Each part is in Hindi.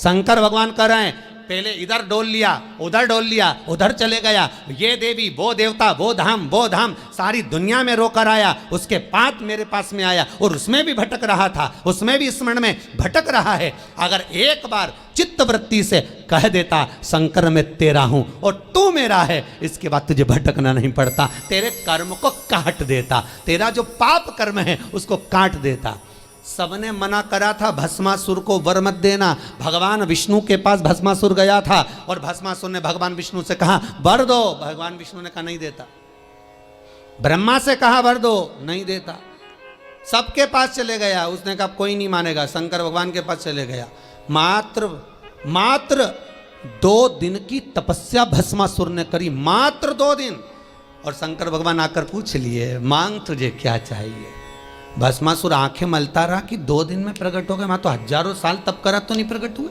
शंकर भगवान कह रहे हैं पहले इधर डोल लिया, उधर डोल लिया, उधर चले गया, ये देवी वो देवता वो धाम सारी दुनिया में रोकर आया, उसके बाद मेरे पास में आया और उसमें भी भटक रहा था, उसमें भी स्मरण में भटक रहा है। अगर एक बार चित्तवृत्ति से कह देता शंकर मैं तेरा हूं और तू मेरा है, इसके बाद तुझे भटकना नहीं पड़ता, तेरे कर्म को काट देता, तेरा जो पाप कर्म है उसको काट देता। सबने मना करा था भस्मासुर को वर मत देना। भगवान विष्णु के पास भस्मासुर गया था और भस्मासुर ने भगवान विष्णु से कहा वर दो, भगवान विष्णु ने कहा नहीं देता। ब्रह्मा से कहा वर दो, नहीं देता। सबके पास चले गया, उसने कहा कोई नहीं मानेगा, शंकर भगवान के पास चले गया। मात्र 2 दिन की तपस्या भस्मासुर ने करी, मात्र 2 दिन। और शंकर भगवान आकर पूछ लिए मांग तुझे क्या चाहिए। भस्मासुर आंखें मलता रहा कि 2 दिन में प्रकट हो गए, वहां तो हजारों साल तप करा तो नहीं प्रकट हुए,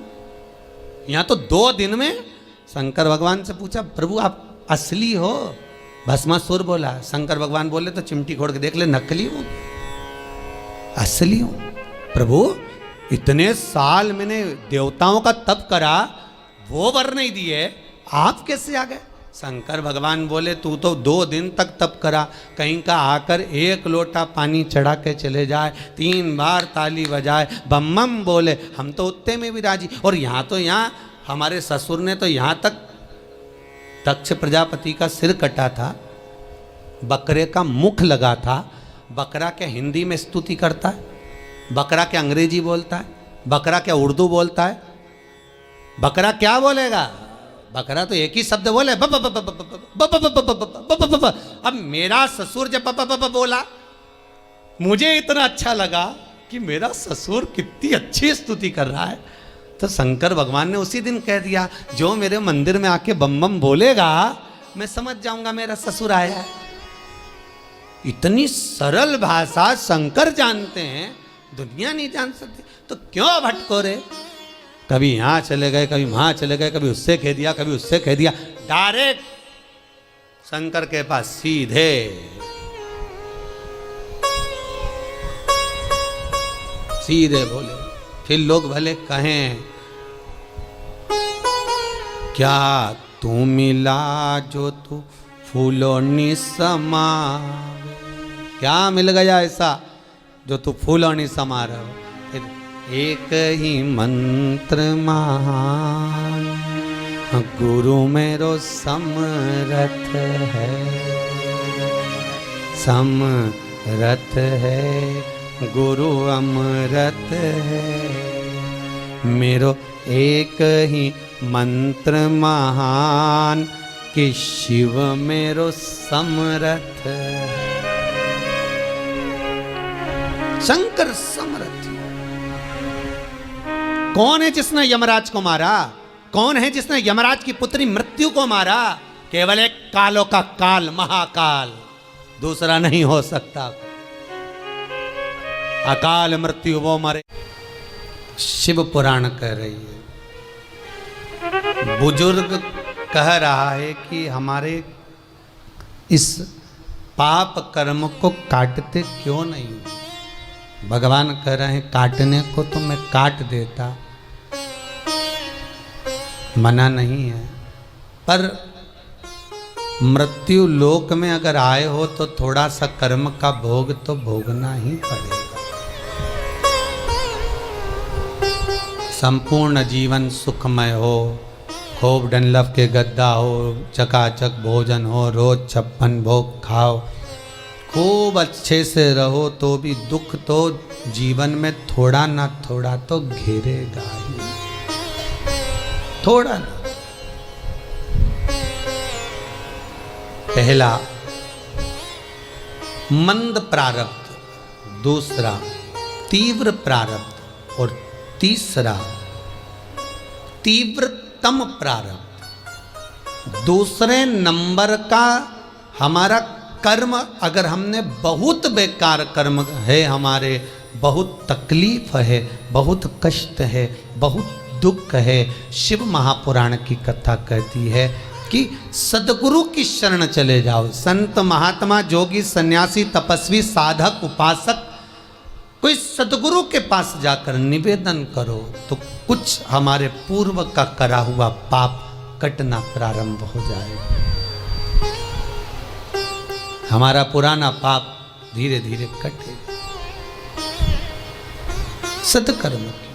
यहां तो 2 दिन में। शंकर भगवान से पूछा प्रभु आप असली हो? भस्मासुर बोला। शंकर भगवान बोले तो चिमटी खोड़ के देख ले, नकली हूं असली हूं। प्रभु इतने साल मैंने देवताओं का तप करा, वो वर नहीं दिए, आप कैसे आ गए? शंकर भगवान बोले तू तो 2 दिन तक तप करा, कहीं का आकर 1 लोटा पानी चढ़ा के चले जाए, 3 बार ताली बजाए, बम बम बोले, हम तो उत्ते में भी राजी। और यहाँ तो यहाँ हमारे ससुर ने तो यहाँ तक दक्ष प्रजापति का सिर कटा था, बकरे का मुख लगा था। बकरा क्या हिंदी में स्तुति करता है? बकरा क्या अंग्रेजी बोलता है? बकरा क्या उर्दू बोलता है? बकरा क्या बोलेगा? बकरा तो एक ही शब्द बोले ब ब ब ब ब ब ब ब ब। अब मेरा ससुर जब ब ब ब ब बोला, मुझे इतना अच्छा लगा कि मेरा ससुर कितनी अच्छी स्तुति कर रहा है, तो शंकर भगवान ने उसी दिन कह दिया जो मेरे मंदिर में आके बम बम बोलेगा मैं समझ जाऊंगा मेरा ससुर आया है। इतनी सरल भाषा शंकर जानते हैं, दुनिया नहीं जान सकती, तो क्यों भटको रे? कभी यहाँ चले गए, कभी वहाँ चले गए, कभी उससे कह दिया, कभी उससे कह दिया, डायरेक्ट शंकर के पास सीधे। सीधे बोले। फिर लोग भले कहें क्या तू मिला जो तू फूलों नि समा, क्या मिल गया ऐसा जो तू फूलों नि समा रहा हो? एक ही मंत्र महान गुरु मेरो समरथ है, समरथ है गुरु अमरत है। मेरो एक ही मंत्र महान कि शिव मेरो समरथ। शंकर समरथ। कौन है जिसने यमराज को मारा? कौन है जिसने यमराज की पुत्री मृत्यु को मारा? केवल एक कालों का काल, महाकाल, दूसरा नहीं हो सकता। अकाल मृत्यु वो मरे। शिव पुराण कह रही है, बुजुर्ग कह रहा है कि हमारे इस पाप कर्म को काटते क्यों नहीं? भगवान कह रहे हैं काटने को तो मैं काट देता, मना नहीं है, पर मृत्यु लोक में अगर आए हो तो थोड़ा सा कर्म का भोग तो भोगना ही पड़ेगा। संपूर्ण जीवन सुखमय हो, खूब डनलफ के गद्दा हो, चकाचक भोजन हो, रोज 56 भोग खाओ, खूब अच्छे से रहो, तो भी दुख तो जीवन में थोड़ा ना थोड़ा तो घेरेगा ही, थोड़ा ना। पहला मंद प्रारब्ध, दूसरा तीव्र प्रारब्ध और तीसरा तीव्रतम प्रारब्ध। दूसरे नंबर का हमारा कर्म, अगर हमने बहुत बेकार कर्म है, हमारे बहुत तकलीफ है, बहुत कष्ट है, बहुत दुख है, शिव महापुराण की कथा कहती है कि सदगुरु की शरण चले जाओ। संत महात्मा जोगी सन्यासी तपस्वी साधक उपासक कोई सदगुरु के पास जाकर निवेदन करो तो कुछ हमारे पूर्व का करा हुआ पाप कटना प्रारंभ हो जाएगा। हमारा पुराना पाप धीरे धीरे कटेगा। सत्कर्म की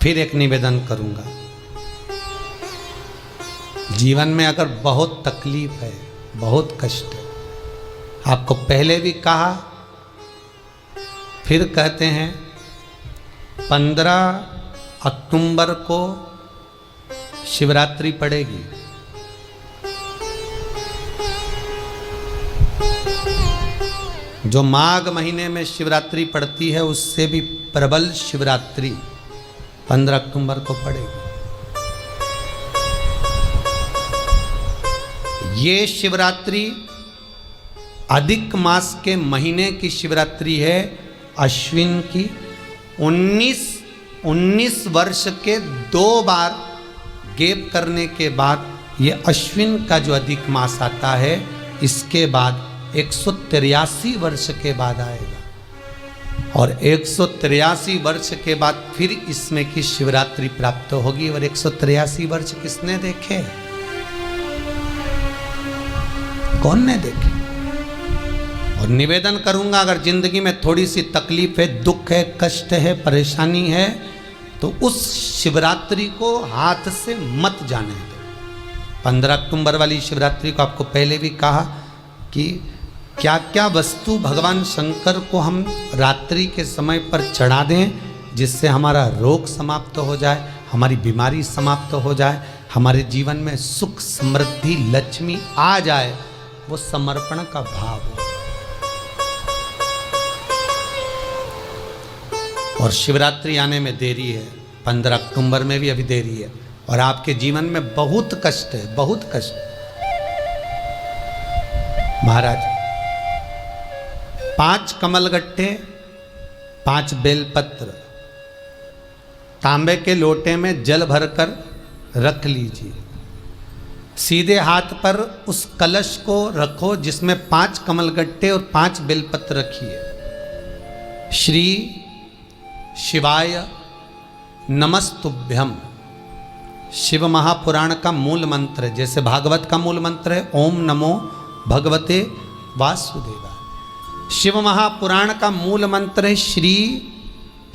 फिर एक निवेदन करूंगा, जीवन में अगर बहुत तकलीफ है, बहुत कष्ट है, आपको पहले भी कहा फिर कहते हैं, 15 अक्टूबर को शिवरात्रि पड़ेगी। जो माघ महीने में शिवरात्रि पड़ती है उससे भी प्रबल शिवरात्रि 15 अक्टूबर को पड़ेगी। ये शिवरात्रि अधिक मास के महीने की शिवरात्रि है, अश्विन की। 19 वर्ष के 2 बार गैप करने के बाद ये अश्विन का जो अधिक मास आता है, इसके बाद 183 वर्ष के बाद आएगा और 183 वर्ष के बाद फिर इसमें की शिवरात्रि प्राप्त होगी। और 183 वर्ष किसने देखे? कौन ने देखे? और निवेदन करूंगा, अगर जिंदगी में थोड़ी सी तकलीफ है, दुख है, कष्ट है, परेशानी है, तो उस शिवरात्रि को हाथ से मत जाने दो। 15 अक्टूबर वाली शिवरात्रि को आपको पहले भी कहा कि क्या क्या वस्तु भगवान शंकर को हम रात्रि के समय पर चढ़ा दें, जिससे हमारा रोग समाप्त हो जाए, हमारी बीमारी समाप्त हो जाए, हमारे जीवन में सुख समृद्धि लक्ष्मी आ जाए। वो समर्पण का भाव है। और शिवरात्रि आने में देरी है, 15 अक्टूबर में भी अभी देरी है, और आपके जीवन में बहुत कष्ट है, बहुत कष्ट। महाराज 5 कमलगट्टे, 5 बेलपत्र तांबे के लोटे में जल भरकर रख लीजिए। सीधे हाथ पर उस कलश को रखो जिसमें 5 कमलगट्टे और 5 बेलपत्र रखिए। श्री शिवाय नमस्तुभ्यम शिव महापुराण का मूल मंत्र है, जैसे भागवत का मूल मंत्र है ओम नमो भगवते वासुदेवाय। शिव महापुराण का मूल मंत्र है श्री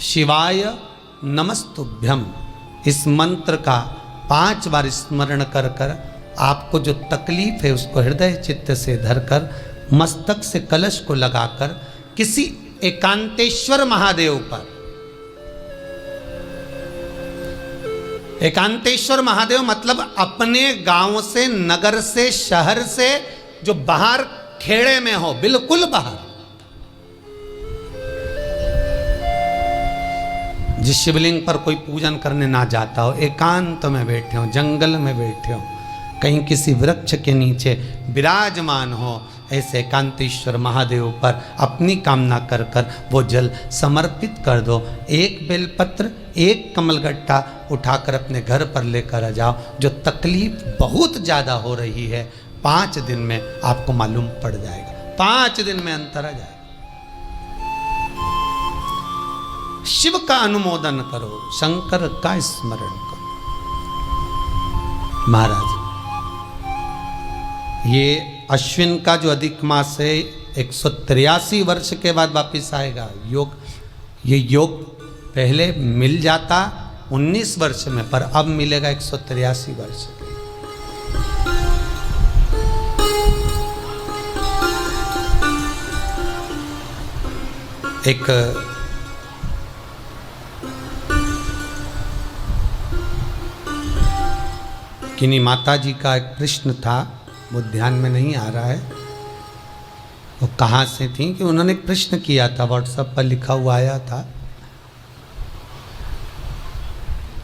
शिवाय नमस्तुभ्यम। इस मंत्र का 5 बार स्मरण कर कर आपको जो तकलीफ है उसको हृदय चित्त से धरकर मस्तक से कलश को लगाकर किसी एकांतेश्वर महादेव पर, एकांतेश्वर महादेव मतलब अपने गांव से, नगर से, शहर से जो बाहर खेड़े में हो, बिल्कुल बाहर, जिस शिवलिंग पर कोई पूजन करने ना जाता हो, एकांत में बैठे हो, जंगल में बैठे हो, कहीं किसी वृक्ष के नीचे विराजमान हो, ऐसे एकांतेश्वर महादेव पर अपनी कामना कर कर वो जल समर्पित कर दो। 1 बेलपत्र, 1 कमलगट्टा उठाकर अपने घर पर लेकर आ जाओ। जो तकलीफ बहुत ज़्यादा हो रही है 5 दिन में आपको मालूम पड़ जाएगा, 5 दिन में अंतर आ जाएगा। शिव का अनुमोदन करो, शंकर का स्मरण करो। महाराज ये अश्विन का जो अधिक मास है 183 वर्ष के बाद वापिस आएगा। योग, ये योग पहले मिल जाता 19 वर्ष में, पर अब मिलेगा 183 वर्ष। एक किन्हीं माता जी का एक प्रश्न था, वो ध्यान में नहीं आ रहा है वो कहाँ से थी, कि उन्होंने एक प्रश्न किया था, व्हाट्सएप पर लिखा हुआ आया था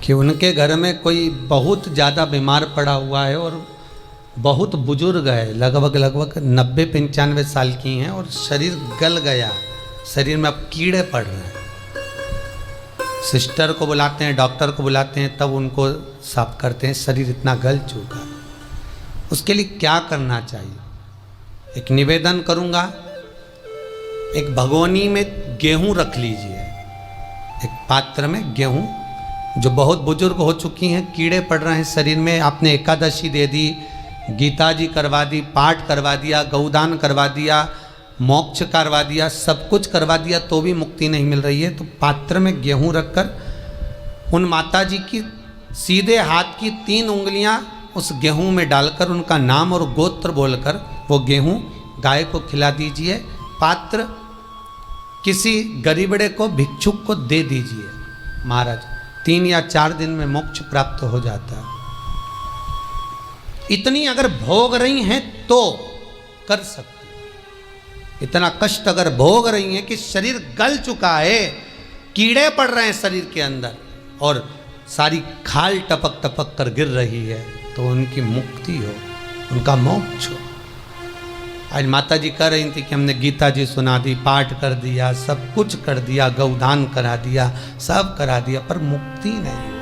कि उनके घर में कोई बहुत ज़्यादा बीमार पड़ा हुआ है और बहुत बुजुर्ग है, लगभग 90-95 साल की हैं और शरीर गल गया, शरीर में अब कीड़े पड़ रहे हैं। सिस्टर को बुलाते हैं, डॉक्टर को बुलाते हैं, तब उनको साफ करते हैं, शरीर इतना गल चुका है। उसके लिए क्या करना चाहिए? एक निवेदन करूंगा, एक भगोनी में गेहूं रख लीजिए, एक पात्र में गेहूं, जो बहुत बुजुर्ग हो चुकी हैं, कीड़े पड़ रहे हैं शरीर में, आपने एकादशी दे दी, गीता जी करवा दी, पाठ करवा दिया, गौदान करवा दिया, मोक्ष करवा दिया, सब कुछ करवा दिया, तो भी मुक्ति नहीं मिल रही है, तो पात्र में गेहूं रखकर उन माता जी की सीधे हाथ की 3 उंगलियां उस गेहूं में डालकर उनका नाम और गोत्र बोलकर वो गेहूं गाय को खिला दीजिए। पात्र किसी गरीबड़े को, भिक्षुक को दे दीजिए। महाराज 3 या 4 दिन में मोक्ष प्राप्त हो जाता है। इतनी अगर भोग रही हैं तो कर सकते, इतना कष्ट अगर भोग रही हैं कि शरीर गल चुका है, कीड़े पड़ रहे हैं शरीर के अंदर और सारी खाल टपक टपक कर गिर रही है, तो उनकी मुक्ति हो, उनका मोक्ष हो। आज माता जी कह रही थी कि हमने गीता जी सुना दी, पाठ कर दिया, सब कुछ कर दिया, गौदान करा दिया, सब करा दिया, पर मुक्ति नहीं हो।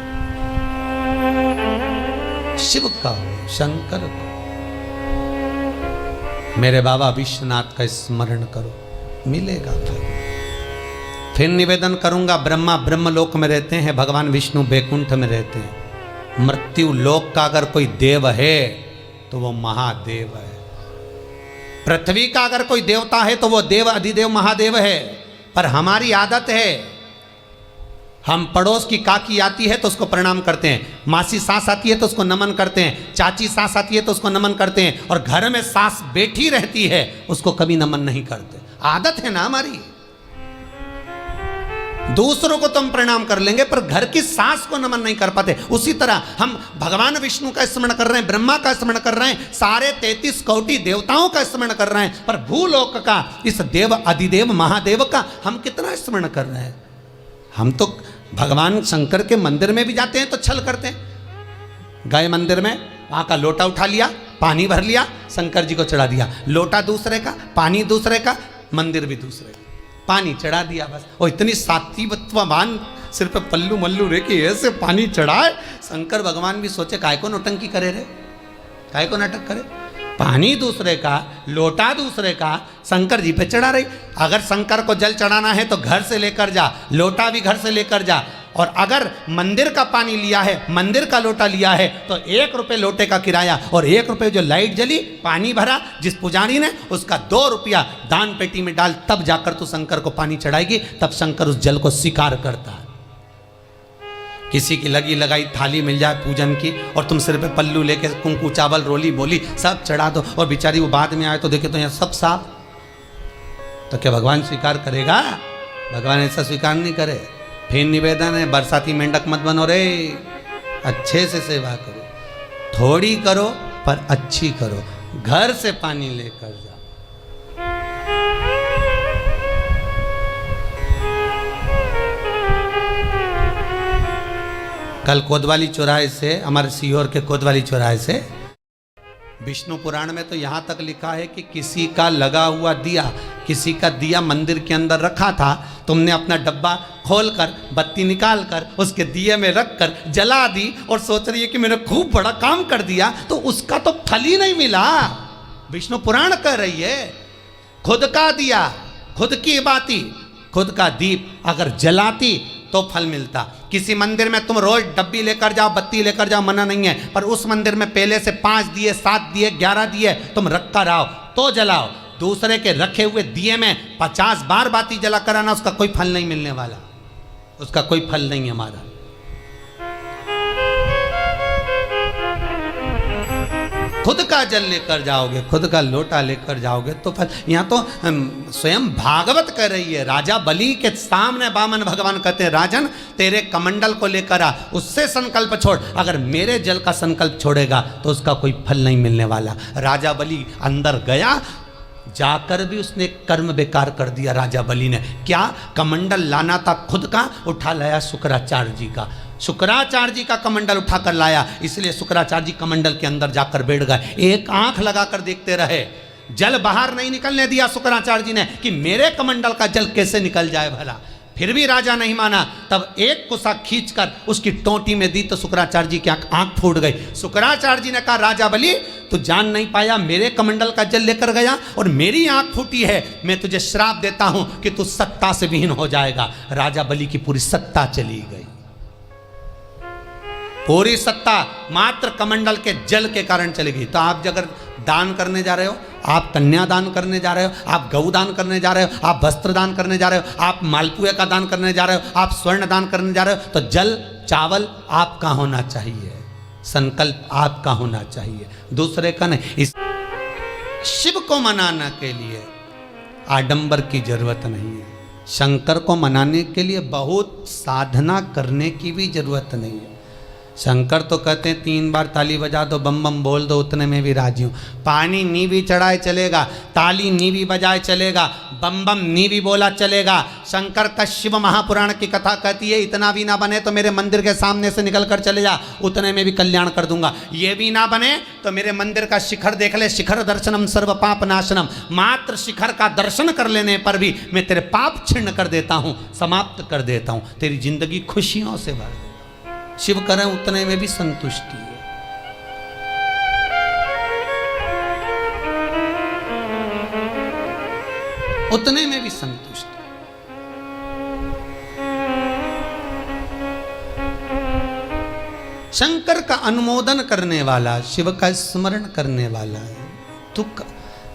शिव का हो, शंकर को। मेरे बाबा विश्वनाथ का स्मरण करो, मिलेगा फिर निवेदन करूंगा, ब्रह्मा ब्रह्मलोक में रहते हैं, भगवान विष्णु बैकुंठ में रहते हैं। मृत्यु लोक का अगर कोई देव है तो वो महादेव है। पृथ्वी का अगर कोई देवता है तो वो देव अधिदेव महादेव है। पर हमारी आदत है, हम पड़ोस की काकी आती है तो उसको प्रणाम करते हैं, मासी सास आती है तो उसको नमन करते हैं, चाची सास आती है तो उसको नमन करते हैं, और घर में सास बैठी रहती है उसको कभी नमन नहीं करते। आदत है ना हमारी। दूसरों को तो हम प्रणाम कर लेंगे पर घर की सास को नमन नहीं कर पाते। उसी तरह हम भगवान विष्णु का स्मरण कर रहे हैं, ब्रह्मा का स्मरण कर रहे हैं, सारे 33 कोटि देवताओं का स्मरण कर रहे हैं, पर भूलोक का इस देव अधिदेव महादेव का हम कितना स्मरण कर रहे हैं। हम तो भगवान शंकर के मंदिर में भी जाते हैं तो छल करते हैं। गए मंदिर में, वहां का लोटा उठा लिया, पानी भर लिया, शंकर जी को चढ़ा दिया। लोटा दूसरे का, पानी दूसरे का, मंदिर भी दूसरे का, पानी चढ़ा दिया बस। और इतनी सात्विकवान सिर पे पल्लू मल्लू रे कि ऐसे पानी चढ़ाए। शंकर भगवान भी सोचे काय को नौटंकी करे रे, काय को नाटक करे। पानी दूसरे का, लोटा दूसरे का, शंकर जी पे चढ़ा रही। अगर शंकर को जल चढ़ाना है तो घर से लेकर जा, लोटा भी घर से लेकर जा। और अगर मंदिर का पानी लिया है, मंदिर का लोटा लिया है, तो 1 रुपये लोटे का किराया और 1 रुपये जो लाइट जली, पानी भरा जिस पुजारी ने, उसका 2 रुपया दान पेटी में डाल, तब जाकर तू शंकर को पानी चढ़ाएगी। तब शंकर उस जल को स्वीकार करता है। किसी की लगी लगाई थाली मिल जाए पूजन की और तुम सिर पे पल्लू लेके कुंकू चावल रोली बोली सब चढ़ा दो, और बेचारी वो बाद में आए तो देखे तो यहाँ सब साफ, तो क्या भगवान स्वीकार करेगा? भगवान ऐसा स्वीकार नहीं करे। फिर निवेदन है, बरसाती मेंढक मत बनो रे, अच्छे से सेवा करो, थोड़ी करो पर अच्छी करो। घर से पानी लेकर जाओ। कल कोतवाली चौराहे से, हमारे सीहोर के कोतवाली चौराहे से, विष्णु पुराण में तो यहाँ तक लिखा है कि किसी का लगा हुआ दिया, किसी का दिया मंदिर के अंदर रखा था, तुमने अपना डब्बा खोलकर बत्ती निकाल कर उसके दिए में रख कर जला दी और सोच रही है कि मैंने खूब बड़ा काम कर दिया, तो उसका तो फल ही नहीं मिला। विष्णु पुराण कह रही है, खुद का दिया, खुद की बाती, खुद का दीप अगर जलाती तो फल मिलता। किसी मंदिर में तुम रोज डब्बी लेकर जाओ, बत्ती लेकर जाओ, मना नहीं है, पर उस मंदिर में पहले से 5 दिए, 7 दिए, 11 दिए तुम रख कर आओ तो जलाओ। दूसरे के रखे हुए दिए में 50 बार बाती जला कर आना, उसका कोई फल नहीं मिलने वाला, उसका कोई फल नहीं है हमारा। खुद का जल लेकर जाओगे, खुद का लोटा लेकर जाओगे तो फल। यहाँ तो स्वयं भागवत कह रही है, राजा बलि के सामने वामन भगवान कहते हैं, राजन तेरे कमंडल को लेकर आ, उससे संकल्प छोड़, अगर मेरे जल का संकल्प छोड़ेगा तो उसका कोई फल नहीं मिलने वाला। राजा बलि अंदर गया, जाकर भी उसने कर्म बेकार कर दिया। राजा बलि ने क्या, कमंडल लाना था खुद का, उठा लाया शुक्राचार्य जी का, शुक्राचार्य जी का कमंडल उठाकर लाया, इसलिए शुक्राचार्य जी कमंडल के अंदर जाकर बैठ गए। एक आंख लगाकर देखते रहे, जल बाहर नहीं निकलने दिया शुक्राचार्य जी ने कि मेरे कमंडल का जल कैसे निकल जाए भला। फिर भी राजा नहीं माना। तब एक कुसा खींचकर उसकी टोंटी में दी तो शुक्राचार्य जी की आंख फूट गई। शुक्राचार्य जी ने कहा, राजा बलि तू जान नहीं पाया, मेरे कमंडल का जल लेकर गया और मेरी आंख फूटी है। मैं तुझे श्राप देता हूं कि तू सत्ता से विहीन हो जाएगा। राजा बलि की पूरी सत्ता चली गई, पूरी सत्ता मात्र कमंडल के जल के कारण चली गई। तो आप अगर दान करने जा रहे हो, आप कन्या दान करने जा रहे हो, आप गौ दान करने जा रहे हो, आप वस्त्र दान करने जा रहे हो, आप मालपुए का दान करने जा रहे हो, आप स्वर्ण दान करने जा रहे हो, तो जल चावल आपका होना चाहिए, संकल्प आपका होना चाहिए, दूसरे का नहीं। इस शिव को मनाने के लिए आडंबर की जरूरत नहीं है। शंकर को मनाने के लिए बहुत साधना करने की भी जरूरत नहीं है। शंकर तो कहते हैं 3 बार ताली बजा दो, बम बम बोल दो, उतने में भी राजी हूँ। पानी नी भी चढ़ाए चलेगा, ताली नी भी बजाए चलेगा, बम बम नी भी बोला चलेगा। शंकर का शिव महापुराण की कथा कहती है, इतना भी ना बने तो मेरे मंदिर के सामने से निकल कर चले जा, उतने में भी कल्याण कर दूंगा। ये भी ना बने तो मेरे मंदिर का शिखर देख ले, शिखर दर्शनम सर्व पाप नाशनम। मात्र शिखर का दर्शन कर लेने पर भी मैं तेरे पाप छिन्न कर देता हूँ, समाप्त कर देता हूँ, तेरी जिंदगी खुशियों से भर दे। शिव करें उतने में भी संतुष्टि है। उतने में भी संतुष्टि। शंकर का अनुमोदन करने वाला, शिव का स्मरण करने वाला है। दुख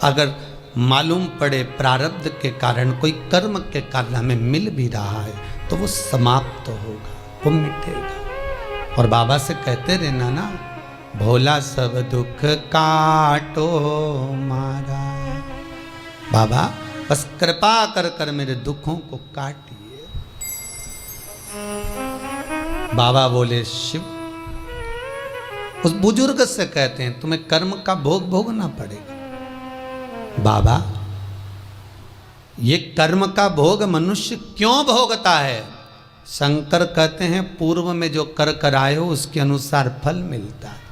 अगर मालूम पड़े प्रारब्ध के कारण, कोई कर्म के कारण हमें मिल भी रहा है तो वो समाप्त होगा, वो मिटेगा। और बाबा से कहते रहना ना, भोला सब दुख काटो मारा। बाबा बस कृपा कर कर मेरे दुखों को काटिए। बाबा बोले, शिव उस बुजुर्ग से कहते हैं तुम्हें कर्म का भोग भोगना पड़ेगा। बाबा ये कर्म का भोग मनुष्य क्यों भोगता है? शंकर कहते हैं पूर्व में जो कर कराए हो उसके अनुसार फल मिलता है।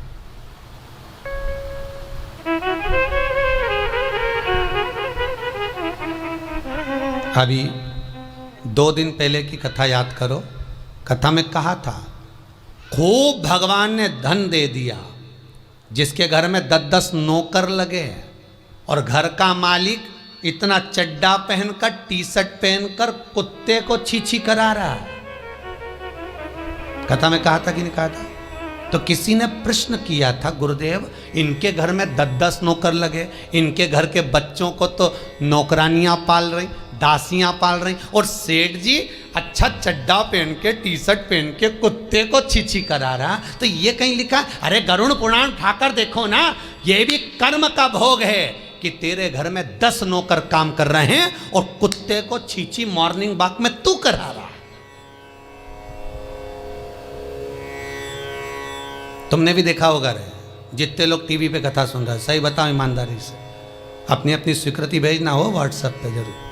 अभी 2 दिन पहले की कथा याद करो। कथा में कहा था खूब भगवान ने धन दे दिया, जिसके घर में 10-10 नौकर लगे और घर का मालिक इतना चड्डा पहनकर, टी शर्ट पहनकर कुत्ते को छी करा रहा है। कथा में कहा था कि नहीं कहा था? तो किसी ने प्रश्न किया था, गुरुदेव इनके घर में 10-10 नौकर लगे, इनके घर के बच्चों को तो नौकरानियां पाल रही, दासियां पाल रही, और सेठ जी अच्छा चड्डा पहन के, टी शर्ट पहन के कुत्ते को छी करा रहा। तो ये कहीं लिखा, अरे गरुड़ पुराण उठाकर देखो ना, ये भी कर्म का भोग है कि तेरे घर में 10 नौकर काम कर रहे हैं और कुत्ते को छी मॉर्निंग वॉक में तू करा रहा। तुमने भी देखा होगा रे, जितने लोग टीवी पे कथा सुन रहे हैं, सही बताओ ईमानदारी से, अपनी अपनी स्वीकृति भेजना हो व्हाट्सएप पे जरूर।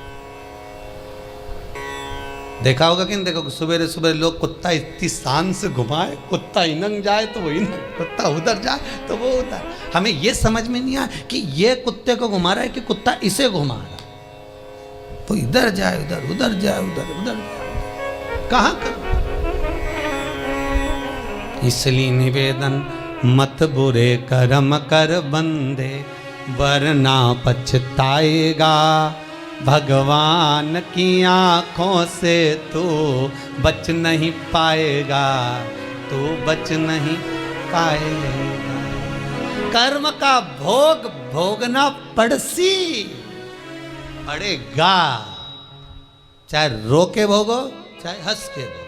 देखा होगा कि नहीं देखो, सुबह सुबह लोग कुत्ता इतनी शान से घुमाए, कुत्ता इनंग जाए तो वो इनंग, कुत्ता उधर जाए तो वो उधर। हमें ये समझ में नहीं आया कि ये कुत्ते को घुमा रहा है कि कुत्ता इसे घुमा रहा है। तो इधर जाए उधर, उधर जाए उधर, उधर जाए, कहाँ कर। इसलिए निवेदन मत बुरे कर्म कर बंदे, वरना पछताएगा। भगवान की आंखों से तू बच नहीं पाएगा, तू बच नहीं पाएगा। कर्म का भोग भोगना पड़सी पड़ेगा, चाहे रो के भोगो चाहे हंस के भोगो।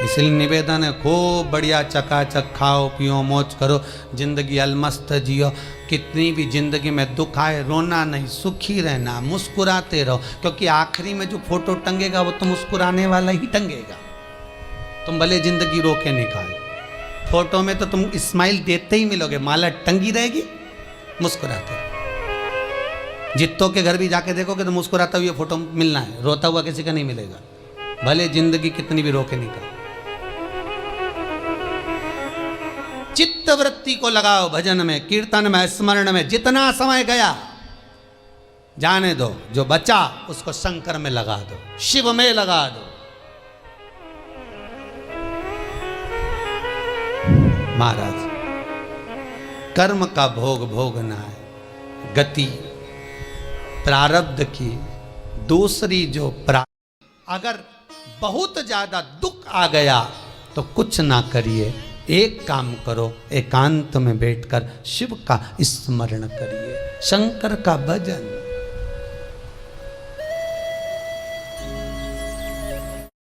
इसलिए निवेदन है, खूब बढ़िया चकाचक खाओ पियो मौज करो, जिंदगी अलमस्त जियो। कितनी भी जिंदगी में दुख आए रोना नहीं, सुखी रहना, मुस्कुराते रहो, क्योंकि आखिरी में जो फोटो टंगेगा वो तो मुस्कुराने वाला ही टंगेगा। तुम भले जिंदगी रो के निकालो, फोटो में तो तुम स्माइल देते ही मिलोगे, माला टंगी रहेगी, मुस्कुराते। जित्तों के घर भी जाके देखोगे तो मुस्कुराता हुआ फोटो मिलना है, रोता हुआ किसी का नहीं मिलेगा, भले जिंदगी कितनी भी रो के निकालो। चित्त वृत्ति को लगाओ भजन में, कीर्तन में, स्मरण में। जितना समय गया जाने दो, जो बचा उसको शंकर में लगा दो, शिव में लगा दो। महाराज, कर्म का भोग भोगना है, गति प्रारब्ध की। दूसरी जो अगर बहुत ज्यादा दुख आ गया तो कुछ ना करिए, एक काम करो, एकांत में बैठकर शिव का स्मरण करिए, शंकर का भजन।